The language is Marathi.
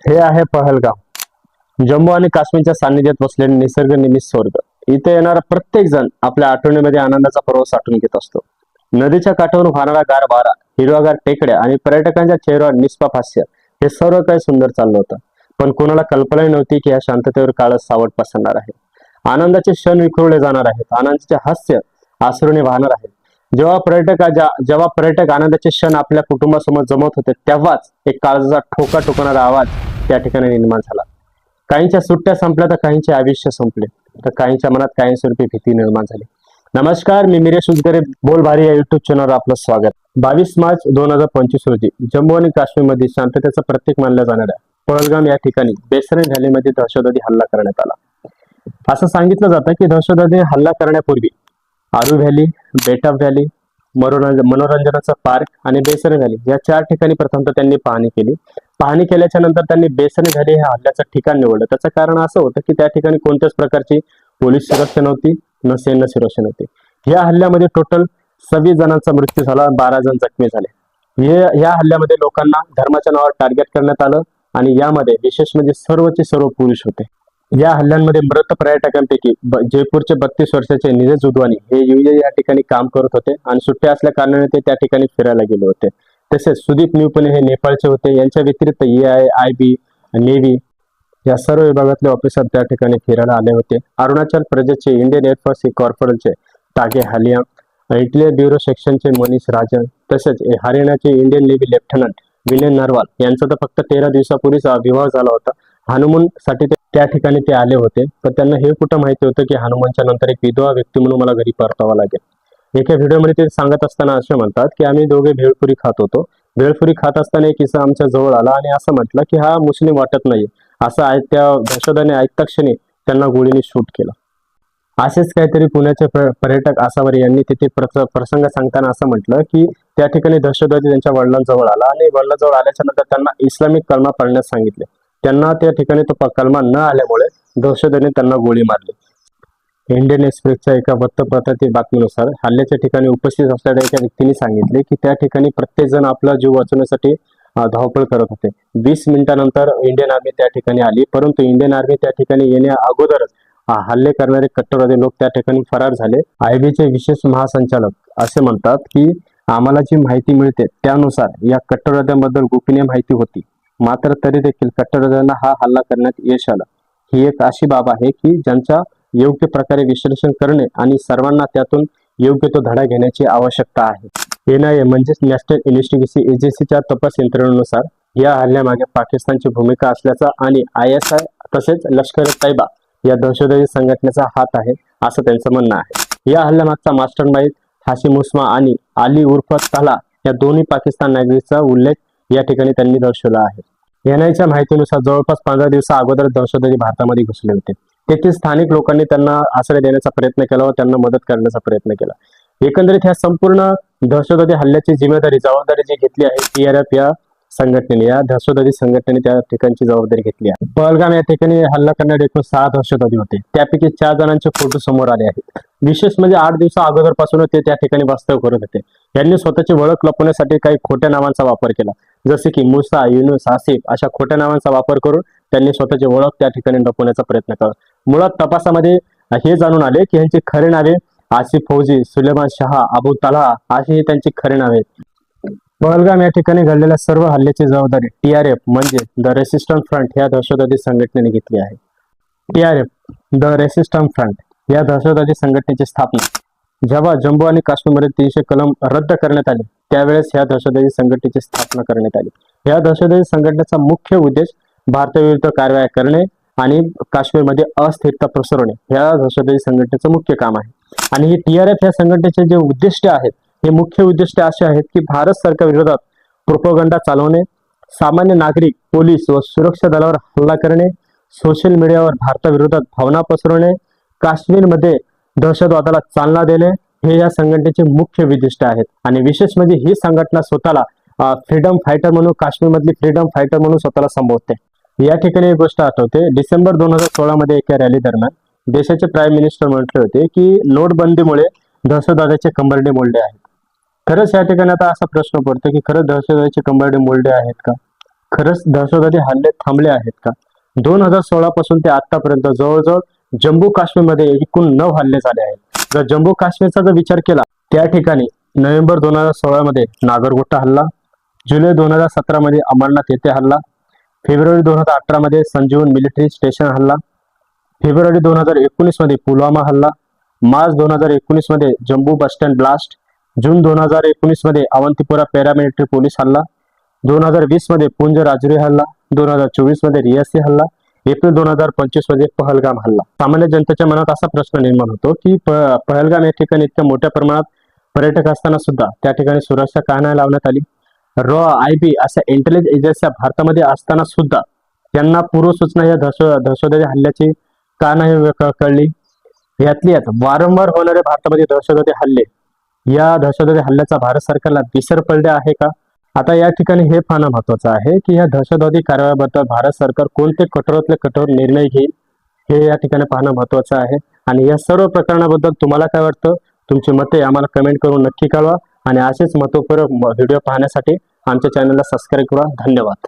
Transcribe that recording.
हे आहे पहलगाम. जम्मू आणि काश्मीरच्या सान्निध्यात वसलेले निसर्गनिमित स्वर्ग. इथे येणारा प्रत्येक जण आपल्या आठवणीमध्ये आनंदाचा पर्व साठवून घेत असतो. नदीच्या काठावर वाहणारा गार वारा, हिरवागार टेकड्या आणि पर्यटकांच्या चेहऱ्यावर निष्पाप हास्य, हे सर्व काही सुंदर चाललं होतं. पण कोणाला कल्पनाही नव्हती की या शांततेवर काळच सावट पसरणार आहे. आनंदाचे क्षण विखुरले जाणार आहेत. आनंदाचे हास्य आसरूने वाहणार आहेत. जेव्हा पर्यटक आनंदाचे क्षण आपल्या कुटुंबासमोर जमत होते, तेव्हाच एक काळजाचा ठोका टोकणारा आवाज त्या ठिकाणी निर्माण झाला. काहींच्या सुट्ट्या संपल्या तर काहींचे आयुष्य संपले, तर काहींच्या मनात कायमस्वरूपी भीती निर्माण झाली. नमस्कार, मी मिरेश उजगरे, बोल भारी या युट्यूब चॅनलवर आपलं स्वागत. 22 मार्च 2025 रोजी जम्मू आणि काश्मीरमध्ये शांततेचं प्रतीक मानल्या जाणाऱ्या पहलगाम या ठिकाणी बेसरन व्हॅलीमध्ये दहशतवादी हल्ला करण्यात आला. असं सांगितलं जातं की दहशतवादी हल्ला करण्यापूर्वी आरू व्हॅली, बेटअप व्हॅली, मनोरंजनाचा पार्क आणि बेसरन व्हॅली या 4 ठिकाणी प्रथमतः त्यांनी पाहणी केली. पाहणी केल्याच्या नंतर त्यांनी बेसरन व्हॅली हे हल्ल्याचं ठिकाण निवडलं. त्याचं कारण असं होतं की त्या ठिकाणी कोणत्याच प्रकारची पोलीस सुरक्षा नव्हती, न सैन्य सुरक्षा नव्हती. या हल्ल्यामध्ये टोटल 26 जणांचा मृत्यू झाला, 12 जण जखमी झाले. या हल्ल्यामध्ये लोकांना धर्माच्या नावावर टार्गेट करण्यात आलं आणि यामध्ये विशेष म्हणजे सर्वचे सर्व पुरुष होते. या हल्ल्यांमध्ये मृत पर्यटकांपैकी जयपूरचे 32 वर्षाचे नीरज उदवानी हे UAE या ठिकाणी काम करत होते आणि सुट्ट्या असल्या कारणाने ते त्या ठिकाणी फिरायला गेले होते. तसेच सुदीप न्यूपने हे नेपाळचे होते. यांच्या व्यतिरिक्त AIB, नेव्ही या सर्व विभागातले ऑफिसर त्या ठिकाणी फिरायला आले होते. अरुणाचल प्रदेशचे इंडियन एअरफोर्स कॉर्पोरेशनचे तागे हालिया, इटली ब्युरो सेक्शनचे मनीष राजन, तसेच हरियाणाचे Indian navy lieutenant Vinay Narwal यांचा तर फक्त 13 दिवसापूर्वीच विवाह झाला होता. हनुमान साठी त्या ठिकाणी ते आले होते, पण त्यांना हे कुठं माहिती होतं की हनुमानच्या नंतर एक विधवा व्यक्ती म्हणून मला घरी परतावं लागेल. एका व्हिडिओमध्ये ते सांगत असताना असे म्हणतात की आम्ही दोघे भेळपुरी खात होतो. भेळपुरी खात असताना एक किस्सा आमच्या जवळ आला आणि असं म्हटलं की हा मुस्लिम वाटत नाही. असं त्या दहशतवाद्याने ऐकता क्षणी त्यांना गोळीने शूट केलं. असेच काहीतरी पुण्याचे पर्यटक आसावरी यांनी तिथे प्रसंग सांगताना असं म्हटलं की त्या ठिकाणी दहशतवादी त्यांच्या वडिलांजवळ आला आणि वडिलांजवळ आल्याच्या नंतर त्यांना इस्लामिक कलमा पळण्यास सांगितले. त्यांना त्या ठिकाणी तो कलमा न आल्यामुळे दहशतवाद्यांनी त्यांना गोळी मारली. इंडियन एक्सप्रेसच्या एका वृत्तपत्रातील बातमीनुसार हल्ल्याच्या ठिकाणी उपस्थित असलेल्या एका व्यक्तीने सांगितले की त्या ठिकाणी प्रत्येक जण आपला जीव वाचवण्यासाठी धावपळ करत होते. 20 मिनिटांनंतर इंडियन आर्मी त्या ठिकाणी आली, परंतु इंडियन आर्मी त्या ठिकाणी येण्या अगोदरच हल्ले करणारे कट्टरवादी लोक त्या ठिकाणी फरार झाले. IB चे विशेष महासंचालक असे म्हणतात की आम्हाला जी माहिती मिळते त्यानुसार या कट्टरवाद्यांबद्दल गोपनीय माहिती होती, मात्र तरी देखील कट्टरवाद्यांना हा हल्ला करण्यात यश आलं. ही एक अशी बाब आहे की ज्यांच्या योग्य प्रकारे विश्लेषण करणे आणि सर्वांना त्यातून योग्य तो धडा घेण्याची आवश्यकता आहे. NIA म्हणजेच नॅशनल इन्व्हेस्टिगेशन एजन्सीच्या तपास यंत्रणेनुसार या हल्ल्यामागे पाकिस्तानची भूमिका असल्याचा आणि ISI तसेच लष्कर-ए-तैयबा या दहशतवादी संघटनेचा हात आहे असं त्यांचं म्हणणं आहे. या हल्ल्यामागचा मास्टरमाइंड हाशिम उस्मा आणि अली उर्फ तला या दोन्ही पाकिस्तान नागरिकांचा उल्लेख या ठिकाणी त्यांनी दर्शवला आहे. NIAच्या माहितीनुसार जवळपास 15 दिवसा अगोदर दहशतवादी भारतामध्ये घुसले होते. तेथील स्थानिक लोकांनी त्यांना आश्रय देण्याचा प्रयत्न केला व त्यांना मदत करण्याचा प्रयत्न केला. एकंदरीत ह्या संपूर्ण दहशतवादी हल्ल्याची जबाबदारी जी घेतली आहे TRF या संघटनेने, या दहशतवादी संघटनेने त्या ठिकाणची जबाबदारी घेतली आहे. पहलगाम या ठिकाणी हल्ला करणारे एकूण 6 दहशतवादी होते. त्यापैकी 4 जणांचे फोटो समोर आले आहेत. विशेष म्हणजे 8 दिवसा अगोदरपासून ते त्या ठिकाणी वास्तव्य करत होते. यांनी स्वतःची ओळख लपवण्यासाठी काही खोट्या नावांचा वापर केला, जसे की मुसा, युनुस, आसिफ अशा खोट्या नावांचा वापर करून त्यांनी स्वतःची ओळख त्या ठिकाणी लपवण्याचा प्रयत्न केला. मुळात तपासामध्ये हे जाणून आले की यांची खरे नावे आसिफ फौजी, सुलेमान शहा, अबू तलहा अशी ही त्यांची खरे नावे आहेत. पहलगाम या ठिकाणी घडलेल्या सर्व हल्ल्याची जबाबदारी TRF म्हणजे द रेसिस्टंट फ्रंट या दहशतवादी संघटनेने घेतली आहे. TRF द रेसिस्टंट फ्रंट या दहशतवादी संघटनेची स्थापना जेव्हा जम्मू आणि काश्मीरमध्ये 300 कलम रद्द करण्यात आले त्यावेळेस या दहशतवादी संघटनेची स्थापना करण्यात आली. या दहशतवादी संघटनेचा मुख्य उद्देश भारताविरुद्ध कारवाया करणे आणि काश्मीरमध्ये अस्थिरता पसरवणे या दहशतवादी संघटनेचं मुख्य काम आहे. आणि ही TRF या संघटनेचे जे उद्दिष्ट आहेत, हे मुख्य उद्दिष्ट असे आहेत की भारत सरकार विरोधात प्रोपगंडा चालवणे, सामान्य नागरिक, पोलीस व सुरक्षा दलावर हल्ला करणे, सोशल मीडियावर भारताविरोधात भावना पसरवणे, काश्मीरमध्ये दहशतवादाला चालना देणे हे या संघटनेचे मुख्य उद्दिष्ट आहेत. आणि विशेष म्हणजे ही संघटना स्वतःला फ्रीडम फायटर म्हणून, काश्मीरमधली फ्रीडम फायटर म्हणून स्वतःला संबोधते. या ठिकाणी एक गोष्ट आठवते, डिसेंबर 2016 मध्ये एका रॅली दरम्यान देशाचे प्राईम मिनिस्टर म्हटले होते की नोटबंदीमुळे दहशतवादाचे कंबरडे मोडले आहेत. खरंच या ठिकाणी आता असा प्रश्न पडतो की खरंच दहशतवादाचे कंबरडे मोडले आहेत का? खरंच दहशतवादी हल्ले थांबले आहेत का? 2016 पासून ते आतापर्यंत जवळजवळ जम्मू काश्मीरमध्ये एकूण 9 हल्ले झाले आहेत. जर जम्मू काश्मीरचा जर विचार केला, त्या ठिकाणी नोव्हेंबर 2016 मध्ये नागरगोटा हल्ला, जुलै 2017 मध्ये अमरनाथ येथे हल्ला, फेब्रुवारी 2018 मध्ये संजीवन मिलिटरी स्टेशन हल्ला, फेब्रुवारी 2019 मध्ये पुलवामा हल्ला, मार्च 2019 मध्ये जम्मू बस स्टँड ब्लास्ट, जून 2019 मध्ये अवंतीपुरा पॅरामिलिटरी पोलीस हल्ला, 2020 मध्ये पुंज राजौरी हल्ला, 2024 मध्ये रियासी हल्ला, एप्रिल 2025 मध्ये पहलगाम हल्ला. सामान्य जनतेच्या मनात असा प्रश्न निर्माण होतो की पहलगाम या ठिकाणी इतक्या मोठ्या प्रमाणात पर्यटक असताना सुद्धा त्या ठिकाणी सुरक्षा का नाही लावण्यात आली? रॉ, IB अशा इंटेलिजन्स एजन्सी भारतामध्ये असताना सुद्धा त्यांना पूर्वसूचना या दहशतवादी हल्ल्याची का नाही कळली? यातली यात वारंवार होणारे भारतामध्ये दहशतवादी हल्ले, या दहशतवादी हल्ल्याचा भारत सरकारला विसर पडले आहे का? आता या ठिकाणी हे पाहणं महत्वाचं आहे की या दहशतवादी कारवायाबद्दल भारत सरकार कोणते कठोरातले कठोर निर्णय घेईल, हे या ठिकाणी पाहणं महत्वाचं आहे. आणि या सर्व प्रकरणाबद्दल तुम्हाला काय वाटतं? तुमची मते आम्हाला कमेंट करून नक्की कळवा आणि असेच महत्त्वपूर्ण व्हिडिओ पाहण्यासाठी आमच्या चॅनलला सबस्क्राईब करा. धन्यवाद.